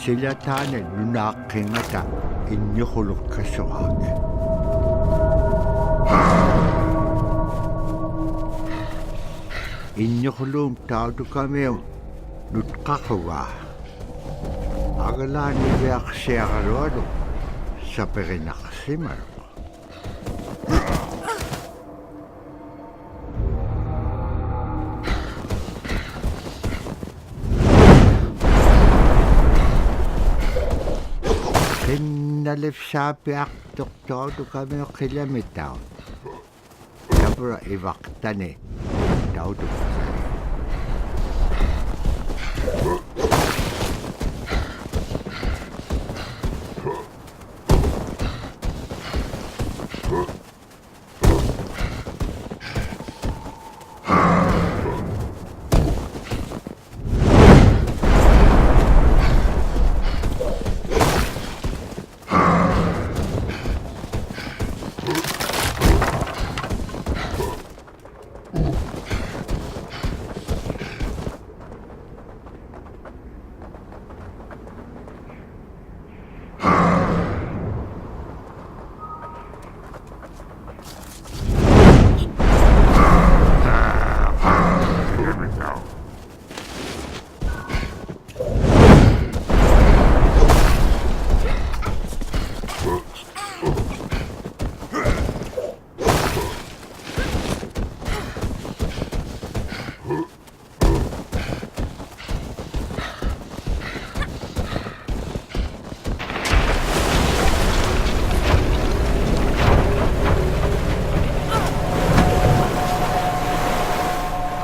Sila tanen lunakingata inyokuluk kasuak. Inyokulum taudu kameo nutkakawa. Agalan ibeak siyakarwado sa perinakasimaro. Nalif sapi aktok taudu kameo kilometer. Kabra iwaktane taudu kasari.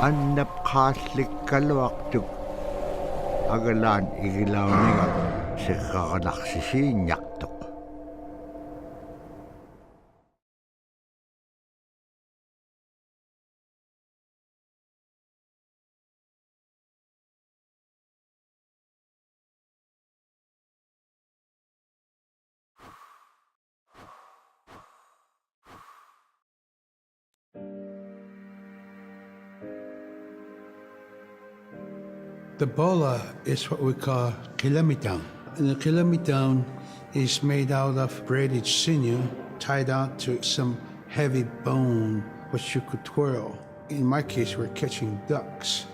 Annap khaslik kalwaktuk agalan igilaw niya sa kakalaksisin yaktok. The bola is what we call kilamitan. And the kilamitan is made out of braided sinew tied out to some heavy bone which you could twirl. In my case, we're catching ducks.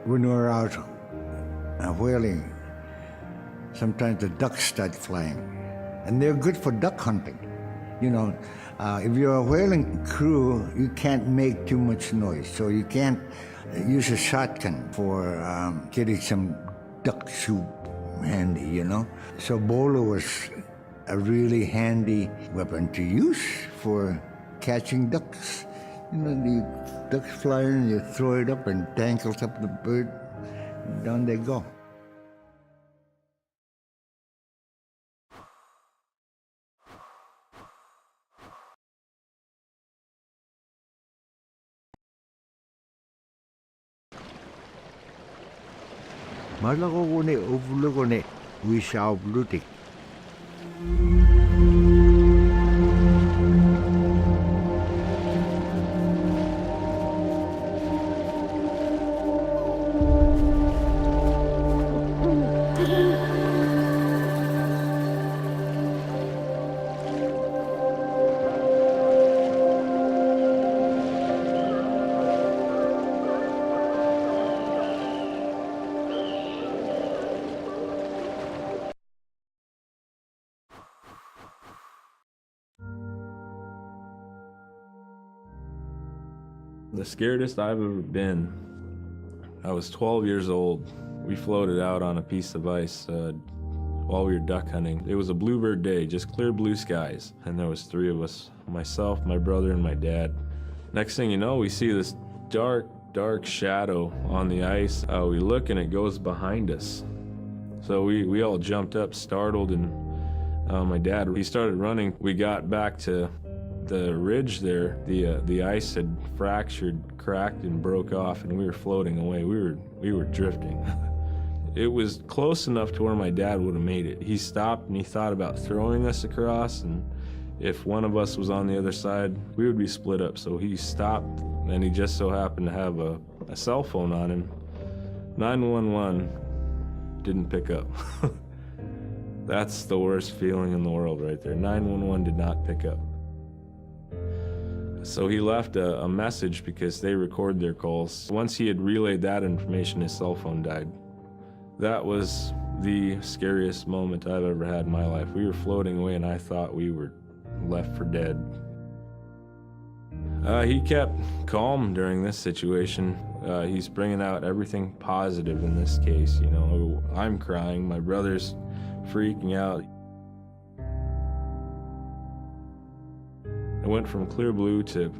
When we're out whaling, sometimes the ducks start flying. And they're good for duck hunting. You know, if you're a whaling crew, you can't make too much noise. So you can't use a shotgun for getting some duck soup handy, you know. So bola was a really handy weapon to use for catching ducks. You know, the ducks fly in, you throw it up and tangles up the bird, and down they go. Malako ko ni uvulo ko ni wisha blutik. The scaredest I've ever been, I was 12 years old. We floated out on a piece of ice while we were duck hunting. It was a bluebird day, just clear blue skies. And there was 3 of us, myself, my brother, and my dad. Next thing you know, we see this dark shadow on the ice. We look and it goes behind us. So we all jumped up, startled, and my dad, he started running. We got back to the ridge there. The ice had fractured, cracked, and broke off, and we were floating away. We were drifting. It was close enough to where my dad would have made it. He stopped and he thought about throwing us across, and if one of us was on the other side, we would be split up. So he stopped, and he just so happened to have a cell phone on him. 911 didn't pick up. That's the worst feeling in the world right there. 911 did not pick up. So he left a message because they record their calls. Once he had relayed that information, his cell phone died. That was the scariest moment I've ever had in my life. We were floating away and I thought we were left for dead. He kept calm during this situation. He's bringing out everything positive in this case. You know, I'm crying, my brother's freaking out. It went from clear blue to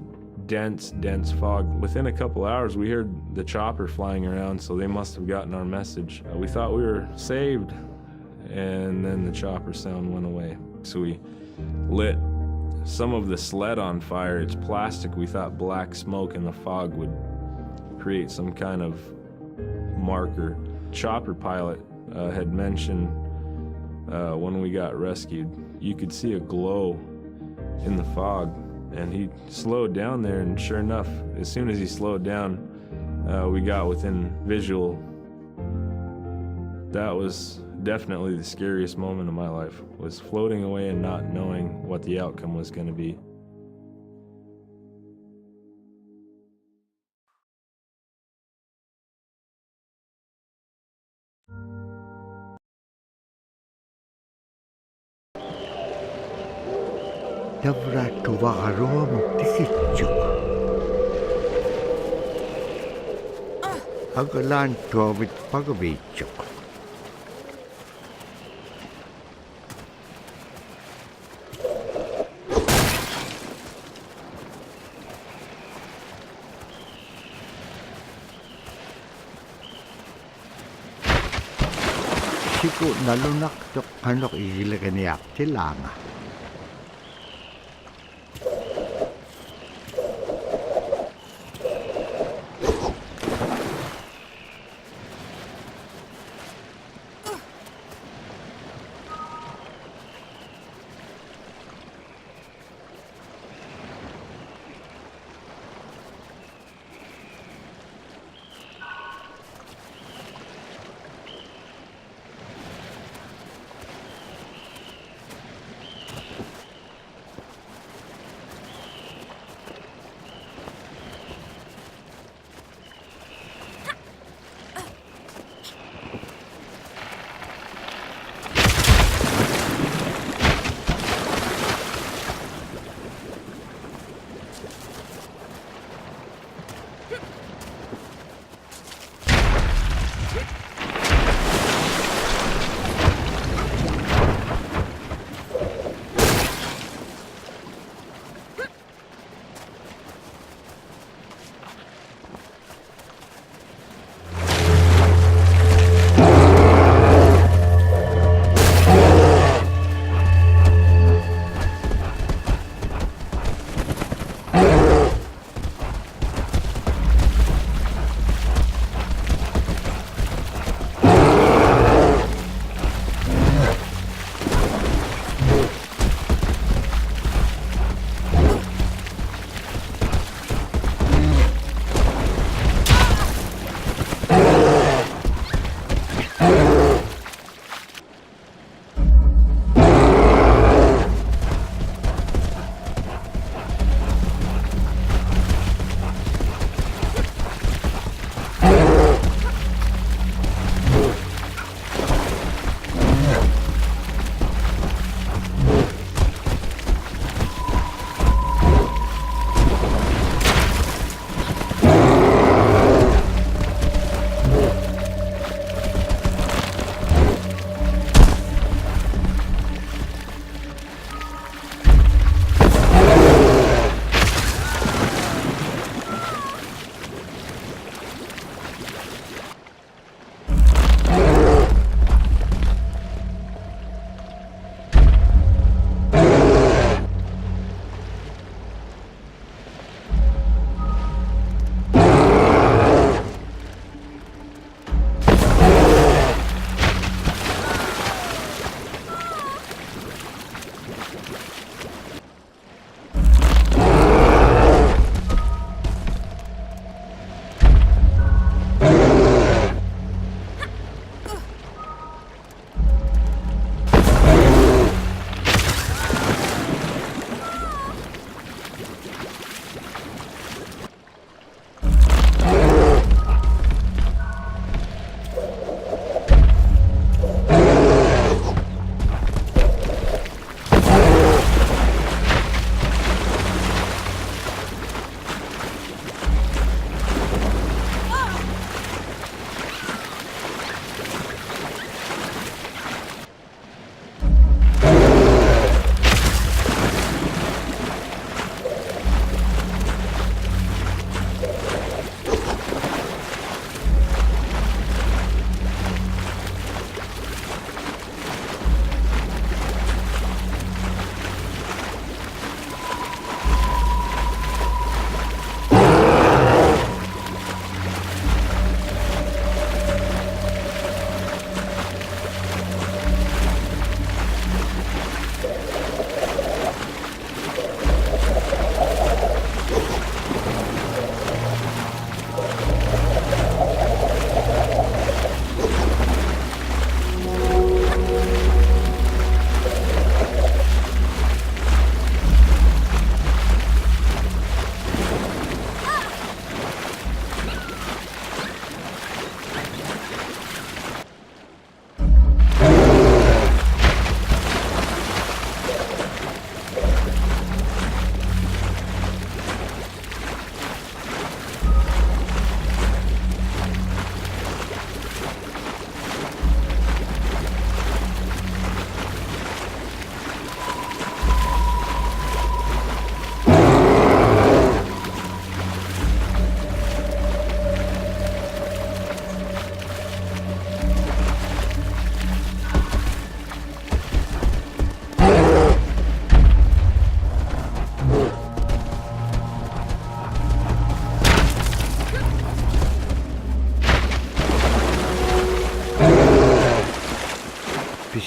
dense fog. Within a couple hours, we heard the chopper flying around, so they must have gotten our message. We thought we were saved, and then the chopper sound went away. So we lit some of the sled on fire. It's plastic. We thought black smoke in the fog would create some kind of marker. Chopper pilot had mentioned when we got rescued, you could see a glow in the fog, and he slowed down there, and sure enough, as soon as he slowed down, we got within visual. That was definitely the scariest moment of my life, was floating away and not knowing what the outcome was going to be. Devra tuvarom tikitjuk. Agalan tovit pagavitjuk. Siku nalunak tok kanok igilaganiak tilanga.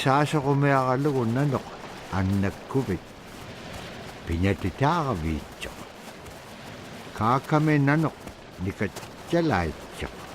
sasa ko may akalugon nanok ang nagkubit. Pinyatita ka bityo. Kakame nanok ni katsalay tsak.